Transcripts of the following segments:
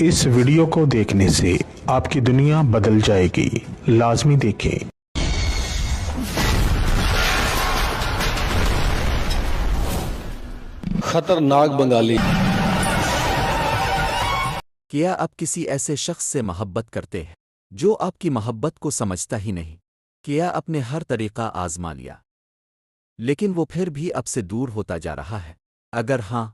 اس video کو دیکھنے سے آپ کی دنیا بدل جائے گی، لازمی دیکھیں۔ خطرناک بنگالی۔ کیا آپ کسی ایسے شخص سے محبت کرتے ہیں جو آپ کی محبت کو سمجھتا ہی نہیں؟ کیا آپ نے ہر طریقہ آزما لیا لیکن وہ پھر بھی اب سے دور ہوتا جا رہا ہے؟ اگر ہاں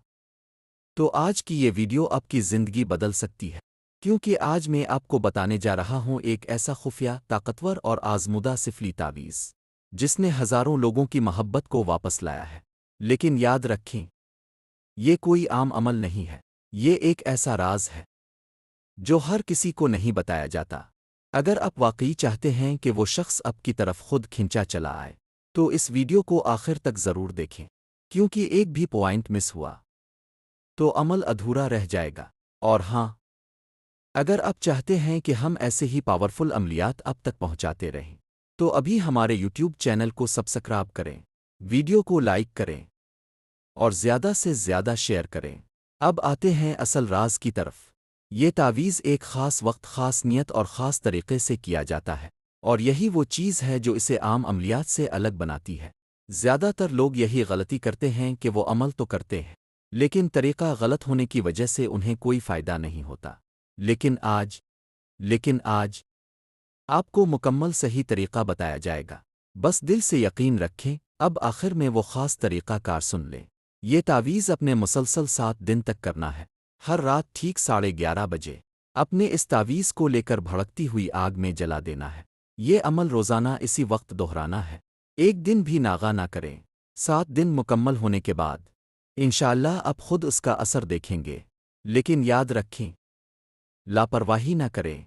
تو آج کی یہ ویڈیو آپ کی زندگی بدل سکتی ہے، کیونکہ آج میں آپ کو بتانے جا رہا ہوں ایک ایسا خفیہ، طاقتور اور آزمودہ سفلی تعویذ جس نے ہزاروں لوگوں کی محبت کو واپس لایا ہے۔ لیکن یاد رکھیں، یہ کوئی عام عمل نہیں ہے، یہ ایک ایسا راز ہے جو ہر کسی کو نہیں بتایا جاتا۔ اگر آپ واقعی چاہتے ہیں کہ وہ شخص آپ کی طرف خود کھنچا چلا آئے تو اس ویڈیو کو آخر تک ضرور دیکھیں، کیونکہ ایک بھی پوائنٹ مس ہوا تو عمل ادھورا رہ جائے گا۔ اور ہاں، اگر آپ چاہتے ہیں کہ ہم ایسے ہی پاورفل عملیات اب تک پہنچاتے رہیں تو ابھی ہمارے یوٹیوب چینل کو سبسکرائب کریں، ویڈیو کو لائک کریں اور زیادہ سے زیادہ شیئر کریں۔ اب آتے ہیں اصل راز کی طرف۔ یہ تعویذ ایک خاص وقت، خاص نیت اور خاص طریقے سے کیا جاتا ہے، اور یہی وہ چیز ہے جو اسے عام عملیات سے الگ بناتی ہے۔ زیادہ تر لوگ یہی غلطی کرتے ہیں کہ وہ عمل تو کرتے ہیں لیکن طریقہ غلط ہونے کی وجہ سے انہیں کوئی فائدہ نہیں ہوتا۔ لیکن آج آپ کو مکمل صحیح طریقہ بتایا جائے گا، بس دل سے یقین رکھیں۔ اب آخر میں وہ خاص طریقہ کار سن لیں۔ یہ تعویذ اپنے مسلسل 7 دن تک کرنا ہے، ہر رات ٹھیک 11:30 بجے اپنے اس تعویذ کو لے کر بھڑکتی ہوئی آگ میں جلا دینا ہے۔ یہ عمل روزانہ اسی وقت دہرانا ہے، ایک دن بھی ناغا نہ کریں۔ 7 دن مکمل ہونے کے بعد انشاءاللہ آپ خود اس کا اثر دیکھیں گے۔ لیکن یاد رکھیں، لاپرواہی نہ کریں۔